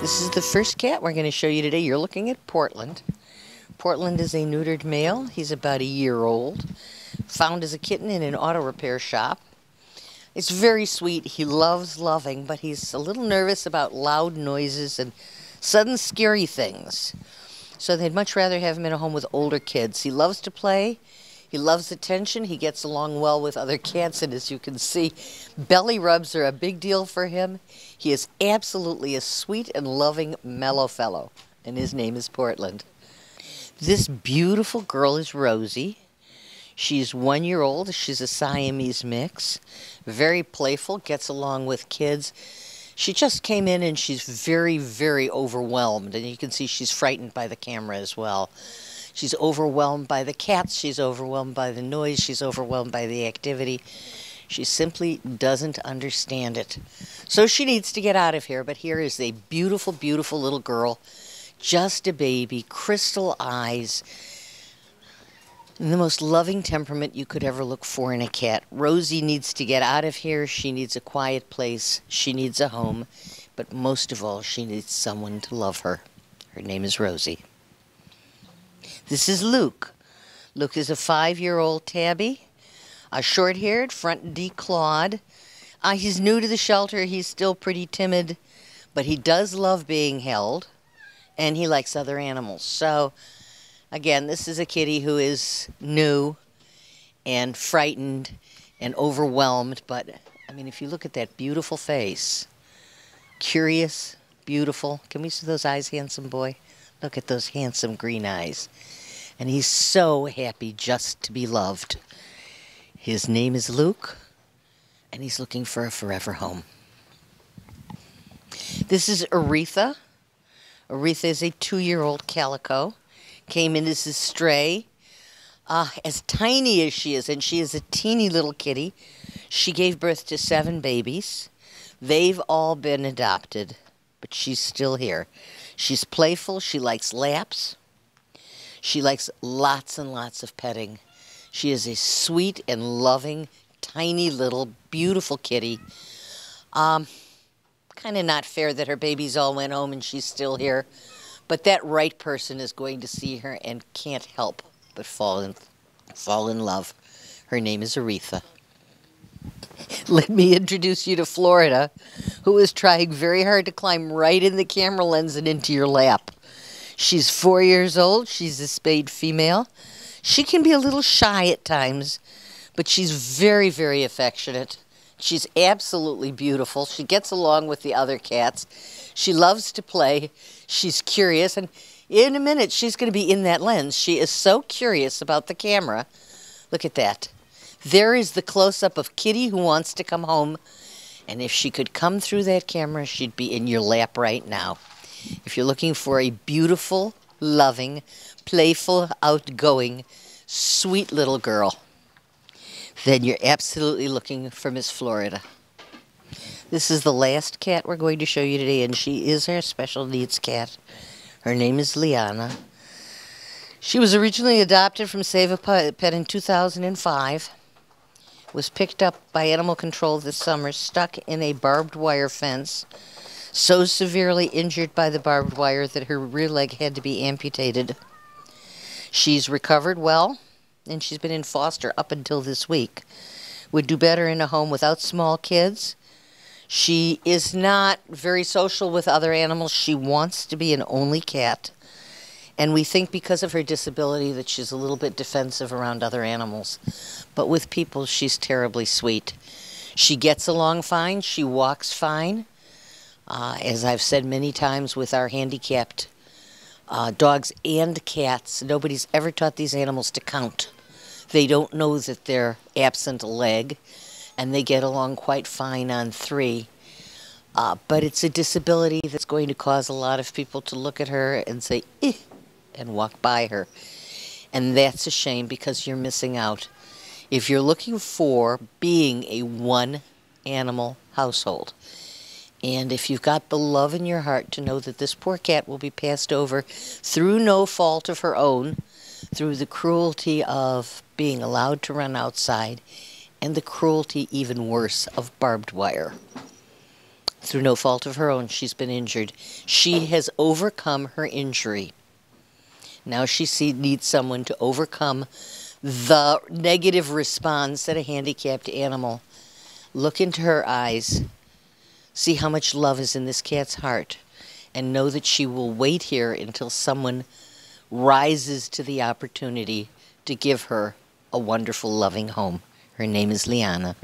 This is the first cat we're going to show you today. You're looking at Portland. Portland is a neutered male. He's about a year old. Found as a kitten in an auto repair shop. It's very sweet. He loves loving, but he's a little nervous about loud noises and sudden scary things. So they'd much rather have him in a home with older kids. He loves to play. He loves attention. He gets along well with other cats, and as you can see, belly rubs are a big deal for him. He is absolutely a sweet and loving, mellow fellow, and his name is Portland. This beautiful girl is Rosie. She's 1 year old. She's a Siamese mix. Very playful, gets along with kids. She just came in and she's very, very overwhelmed, and you can see she's frightened by the camera as well. She's overwhelmed by the cats, she's overwhelmed by the noise, she's overwhelmed by the activity. She simply doesn't understand it. So she needs to get out of here, but here is a beautiful, beautiful little girl, just a baby, crystal eyes, and the most loving temperament you could ever look for in a cat. Rosie needs to get out of here. She needs a quiet place. She needs a home, but most of all, she needs someone to love her. Her name is Rosie. This is Luke. Luke is a 5-year-old tabby, short-haired, front declawed. He's new to the shelter. He's still pretty timid, but he does love being held, and he likes other animals. So, again, this is a kitty who is new and frightened and overwhelmed, but, I mean, if you look at that beautiful face, curious, beautiful. Can we see those eyes, handsome boy? Look at those handsome green eyes. And he's so happy just to be loved. His name is Luke, and he's looking for a forever home. This is Aretha. Aretha is a 2-year-old calico. Came in as a stray. As tiny as she is, and she is a teeny little kitty. She gave birth to 7 babies. They've all been adopted, but she's still here. She's playful. She likes laps. She likes lots and lots of petting. She is a sweet and loving, tiny little, beautiful kitty. Kind of not fair that her babies all went home and she's still here. But that right person is going to see her and can't help but fall in love. Her name is Aretha. Let me introduce you to Florida, who is trying very hard to climb right in the camera lens and into your lap. She's 4 years old. She's a spayed female. She can be a little shy at times, but she's very, very affectionate. She's absolutely beautiful. She gets along with the other cats. She loves to play. She's curious, and in a minute she's going to be in that lens. She is so curious about the camera. Look at that. There is the close-up of Kitty who wants to come home, and if she could come through that camera, she'd be in your lap right now. If you're looking for a beautiful, loving, playful, outgoing, sweet little girl, then you're absolutely looking for Miss Florida. This is the last cat we're going to show you today, and she is our special needs cat. Her name is Liana. She was originally adopted from Save a Pet in 2005. Was picked up by animal control this summer, stuck in a barbed wire fence, so severely injured by the barbed wire that her rear leg had to be amputated. She's recovered well, and she's been in foster up until this week. Would do better in a home without small kids. She is not very social with other animals. She wants to be an only cat. And we think because of her disability that she's a little bit defensive around other animals. But with people, she's terribly sweet. She gets along fine. She walks fine. As I've said many times with our handicapped dogs and cats, nobody's ever taught these animals to count. They don't know that they're absent a leg, and they get along quite fine on 3. But it's a disability that's going to cause a lot of people to look at her and say, eh, and walk by her. And that's a shame because you're missing out. If you're looking for being a one-animal household, and if you've got the love in your heart to know that this poor cat will be passed over through no fault of her own, through the cruelty of being allowed to run outside, and the cruelty, even worse, of barbed wire, Through no fault of her own, she's been injured. She has overcome her injury. Now she needs someone to overcome the negative response that a handicapped animal. Look into her eyes. See how much love is in this cat's heart. And know that she will wait here until someone rises to the opportunity to give her a wonderful, loving home. Her name is Liana.